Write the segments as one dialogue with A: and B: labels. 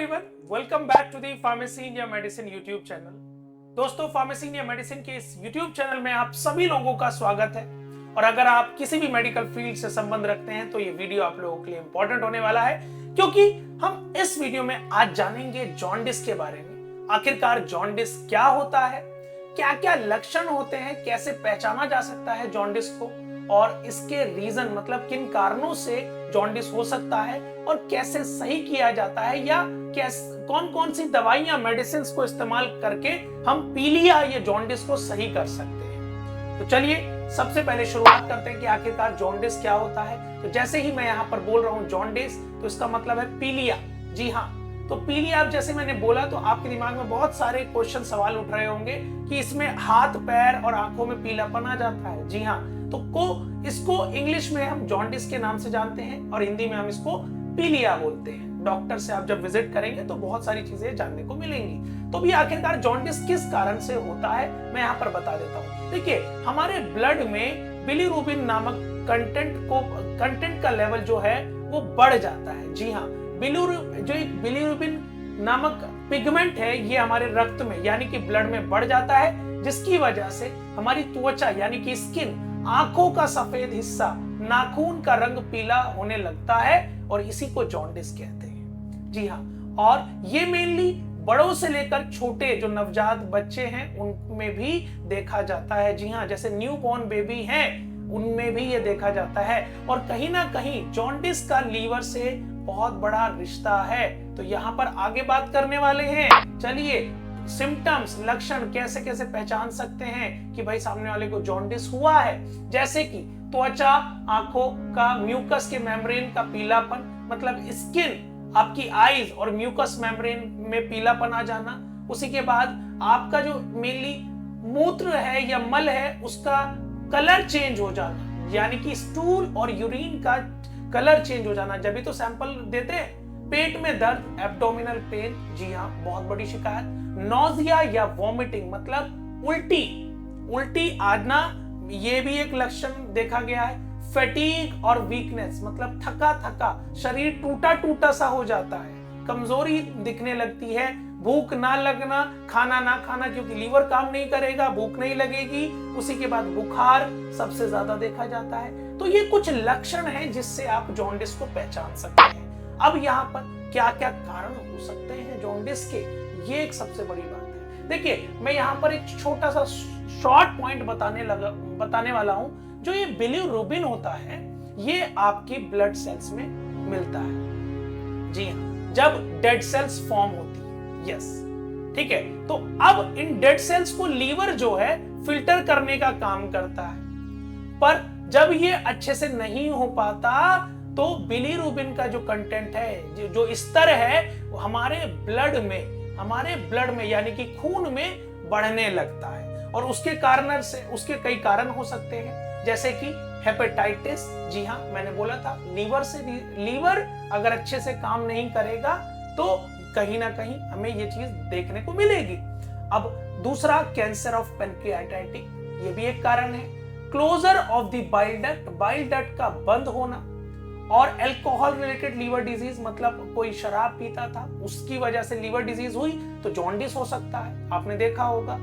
A: Everyone, welcome back to the pharmacy India medicine YouTube channel. दोस्तों, pharmacy India medicine के इस YouTube channel में आप सभी लोगों का स्वागत है। और अगर आप किसी भी मेडिकल फील्ड से संबंध रखते हैं तो ये वीडियो आप लोगों के लिए इंपॉर्टेंट होने वाला है, क्योंकि हम इस वीडियो में आज जानेंगे जॉन्डिस के बारे में। आखिरकार जॉन्डिस क्या होता है, क्या क्या लक्षण होते हैं, कैसे पहचाना जा सकता है जॉन्डिस को, और इसके रीजन मतलब किन कारणों से जॉन्डिस हो सकता है और कैसे सही किया जाता है, या कौन कौन सी दवाइयां मेडिसिन को इस्तेमाल करके हम पीलिया या जॉन्डिस को सही कर सकते हैं। तो चलिए सबसे पहले शुरुआत करते हैं कि आखिरकार जॉन्डिस क्या होता है। तो जैसे ही मैं यहाँ पर बोल रहा हूँ जॉन्डिस, तो इसका मतलब है पीलिया। जी हाँ, तो पीलिया अब जैसे मैंने बोला तो आपके दिमाग में बहुत सारे क्वेश्चन सवाल उठ रहे होंगे कि इसमें हाथ पैर और आंखों में पीलापन आ जाता है। जी हाँ, तो इसको इंग्लिश में हम जॉन्डिस के नाम से जानते हैं और हिंदी में हम इसको पीलिया बोलते हैं। डॉक्टर से आप जब विजिट करेंगे तो बहुत सारी चीजें जानने को मिलेंगी। तो भी आखिरकार जॉन्डिस किस कारण से होता है मैं यहाँ पर बता देता हूँ। देखिए, हमारे ब्लड में बिलीरुबिन नामक कंटेंट का लेवल जो है वो बढ़ जाता है। जी हाँ, बिलीरुबिन नामक पिगमेंट है, ये हमारे रक्त में यानी कि ब्लड में बढ़ जाता है, जिसकी वजह से हमारी त्वचा यानी कि स्किन, आंखों का सफेद हिस्सा, नाखून का रंग पीला होने लगता है और इसी को जॉन्डिस कहते हैं। जी हाँ, और ये मेनली बड़ों से लेकर छोटे जो नवजात बच्चे हैं उनमें भी देखा जाता है। जी हाँ, जैसे न्यूबॉर्न बेबी हैं उनमें भी ये देखा जाता है। और कहीं ना कहीं जॉन्डिस का लीवर से बहुत बड़ा रिश्ता है, तो यहाँ पर आगे बात करने वाले हैं। चलिए, सिम्टम्स, लक्षण कैसे कैसे पहचान सकते हैं कि भाई सामने वाले को जॉन्डिस हुआ है। जैसे कि त्वचा, आंखों का म्यूकस के मेम्ब्रेन का पीलापन, मतलब स्किन, आपकी आईज और म्यूकस मेम्ब्रेन में पीलापन आ जाना। उसी के बाद आपका जो मेनली मूत्र है या मल है उसका कलर चेंज हो जाना, यानी कि स्टूल और यूरिन का कलर चेंज हो जाना। जब भी तो सैंपल देते हैं। पेट में दर्द, एब्डोमिनल पेन, जी हाँ बहुत बड़ी शिकायत। नोजिया या वॉमिटिंग मतलब उल्टी आना, ये भी एक लक्षण देखा गया है। फैटीग और वीकनेस मतलब थका शरीर टूटा सा हो जाता है, कमजोरी दिखने लगती है, भूख ना लगना, खाना ना खाना, क्योंकि लीवर काम नहीं करेगा, भूख नहीं लगेगी। उसी के बाद बुखार सबसे ज्यादा देखा जाता है। तो ये कुछ लक्षण हैं जिससे आप जॉन्डिस को पहचान सकते हैं। अब यहाँ पर क्या क्या कारण हो सकते हैं जॉन्डिस के, ये एक सबसे बड़ी बात है। देखिए, मैं यहाँ पर एक छोटा सा शॉर्ट पॉइंट बताने वाला हूँ। जो ये बिलीरुबिन होता है ये आपकी ब्लड सेल्स में मिलता है। जी हाँ, जब डेड सेल्स फॉर्म होती है। यस, ठीक है। तो अब इन डेड सेल्स को लीवर जो है फिल्टर करने का काम करता है, पर जब ये अच्छे से नहीं हो पाता तो बिलीरुबिन का जो कंटेंट है, जो स्तर है, वो हमारे ब्लड में यानी कि खून में बढ़ने लगता है। और उसके कई कारण हो सकते हैं, जैसे कि हेपेटाइटिस। जी हाँ, मैंने बोला था लीवर अगर अच्छे से काम नहीं करेगा तो कहीं ना कहीं हमें ये चीज देखने को मिलेगी। अब दूसरा, कैंसर ऑफ पैनक्रियाटाइटिस, ये भी एक कारण है। Closure of the bile duct का बंद होना, और अल्कोहल रिलेटेड लीवर डिजीज मतलब कोई शराब पीता था उसकी वजह से लीवर डिजीज हुई तो जॉन्डिस हो सकता है, आपने देखा होगा।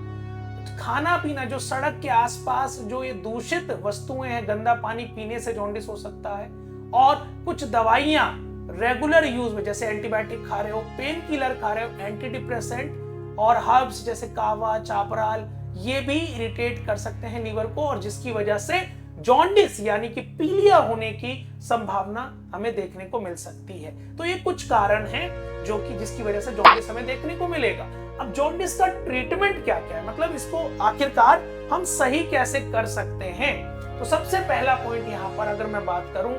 A: खाना पीना, जो सड़क के आसपास जो ये दूषित वस्तुएं हैं, गंदा पानी पीने से जॉन्डिस हो सकता है। और कुछ दवाइयां रेगुलर यूज में, जैसे एंटीबायोटिक खा रहे हो, पेन किलर खा रहे हो, एंटी डिप्रेसेंट और हर्ब्स जैसे कावा, चापराल, ये भी इरिटेट कर सकते हैं लीवर को, और जिसकी वजह से जॉन्डिस यानी कि पीलिया होने की संभावना हमें देखने को मिल सकती है। तो ये कुछ कारण हैं जो कि जिसकी वजह से जॉन्डिस हमें देखने को मिलेगा। अब जॉन्डिस का ट्रीटमेंट क्या क्या है, मतलब इसको आखिरकार हम सही कैसे कर सकते हैं। तो सबसे पहला पॉइंट यहाँ पर अगर मैं बात करूं,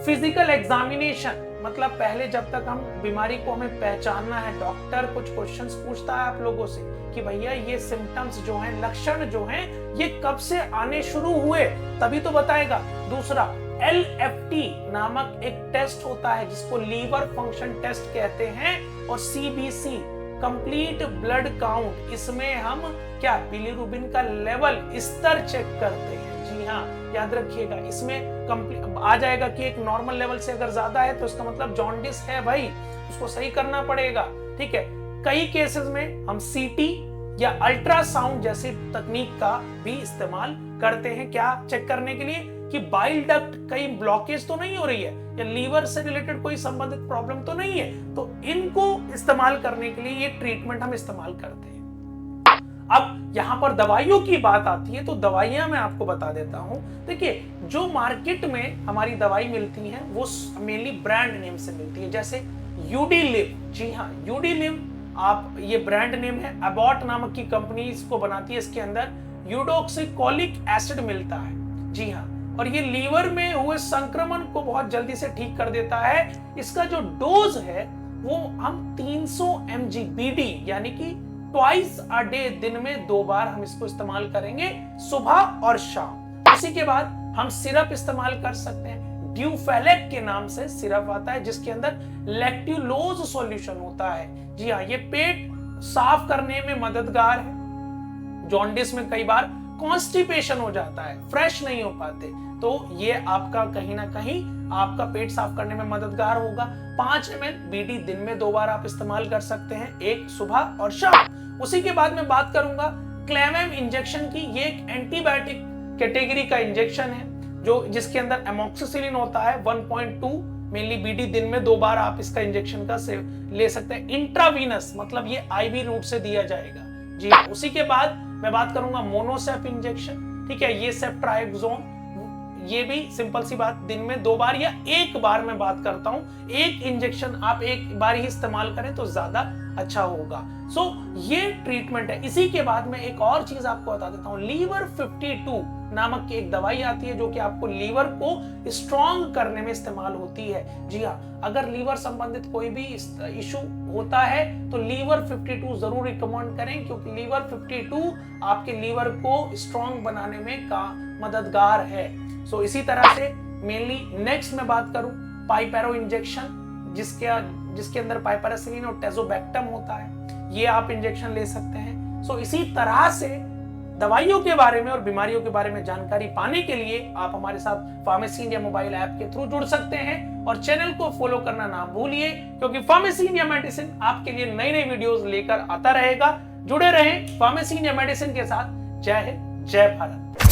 A: फिजिकल एग्जामिनेशन, मतलब पहले जब तक हम बीमारी को हमें पहचानना है, डॉक्टर कुछ क्वेश्चंस पूछता है आप लोगों से कि भैया ये सिम्टम्स जो हैं, लक्षण जो हैं, ये कब से आने शुरू हुए, तभी तो बताएगा। दूसरा, LFT नामक एक टेस्ट होता है जिसको लीवर फंक्शन टेस्ट कहते हैं, और CBC कंप्लीट ब्लड काउंट, इसमें हम क्या बिलीरुबिन का लेवल, स्तर चेक करते हैं। जी हाँ, याद रखिएगा। इसमें आ जाएगा कि एक नॉर्मल लेवल से अगर ज्यादा है तो इसका मतलब जॉन्डिस है भाई, उसको सही करना पड़ेगा। ठीक है, कई केसेस में हम सीटी या अल्ट्रासाउंड जैसी तकनीक का भी इस्तेमाल करते हैं, क्या चेक करने के लिए कि बाइल डक्ट कहीं ब्लॉकेज तो नहीं हो रही है या लीवर से रिलेटेड कोई संबंधित प्रॉब्लम तो नहीं है। तो इनको इस्तेमाल करने के लिए ये ट्रीटमेंट हम इस्तेमाल करते हैं। अब यहां पर दवाइयों की बात आती है, तो दवाइयां मैं आपको बता देता हूं। देखिए, जो मार्केट में हमारी दवाई मिलती है वो मेनली ब्रांड नेम से मिलती है, जैसे यूडीलिव। जी हाँ, यूडीलिव आप ये ब्रांड नेम है, अबॉट नामक की कंपनी इसको बनाती है। इसके अंदर यूडोक्सिकोलिक एसिड मिलता है। जी हाँ, और ये लीवर में हुए संक्रमण को बहुत जल्दी से ठीक कर देता है। इसका जो डोज है वो हम 300 mg BD यानी कि ट्वाइस अ डे, दिन में 2 बार हम इसको इस्तेमाल करेंगे, सुबह और शाम। उसी के बाद हम सिरप इस्तेमाल कर सकते हैं। ड्यूफेलेक के नाम से सिरप आता है जिसके अंदर लैक्टुलोज सॉल्यूशन होता है। जी हाँ, ये पेट साफ करने में मददगार है। जॉन्डिस में कई बार कॉन्स्टिपेशन हो जाता है, फ्रेश नहीं हो पाते, तो ये आपका कहीं ना कहीं आपका पेट साफ करने में मददगार होगा। 5 ml BD दिन में 2 बार आप इस्तेमाल कर सकते हैं, एक सुबह और शाम। उसी के बाद मैं बात करूंगा क्लेवेम इंजेक्शन की। ये एक एंटीबायोटिक कैटेगरी का इंजेक्शन है जिसके अंदर एमोक्सिसिलिन होता है 1.2 मेनली BD, दिन में 2 बार आप इसका इंजेक्शन का ले सकते हैं। इंट्रावीनस मतलब ये IV रूट से दिया जाएगा। जी, उसी के बाद मैं बात करूंगा मोनोसेप इंजेक्शन। ठीक है, ये सेफ्ट्राइक्सोन, ये भी सिंपल सी बात, दिन में 2 बार या 1 बार मैं बात करता हूं। एक इंजेक्शन आप 1 बार ही इस्तेमाल करें तो ज्यादा अच्छा होगा। ये ट्रीटमेंट है। इसी के बाद में एक और चीज आपको बता देता हूं, लीवर 52 नामक की एक दवाई आती है जो कि आपको लीवर को स्ट्रॉन्ग करने में इस्तेमाल होती है। जी हाँ, अगर लीवर संबंधित कोई भी इशू होता है तो लीवर 52 जरूर रिकमेंड करें, क्योंकि लीवर 52 आपके लीवर को स्ट्रॉन्ग बनाने में मददगार है। इसी तरह से मेनली नेक्स्ट मैं बात करूं पाइपेरो इंजेक्शन, जिसके अंदर पाइपेरासिलिन और टेजोबैक्टम होता है, ये आप इंजेक्शन ले सकते हैं। इसी तरह से दवाइयों के बारे में और बीमारियों के बारे में जानकारी पाने के लिए आप हमारे साथ फार्मेसी इंडिया मोबाइल ऐप के थ्रू जुड़ सकते हैं, और चैनल को फॉलो करना ना भूलिए, क्योंकि फार्मेसी इंडिया मेडिसिन आपके लिए नई नई वीडियोस लेकर आता रहेगा। जुड़े रहें फार्मेसी इंडिया मेडिसिन के साथ। जय हिंद, जय भारत।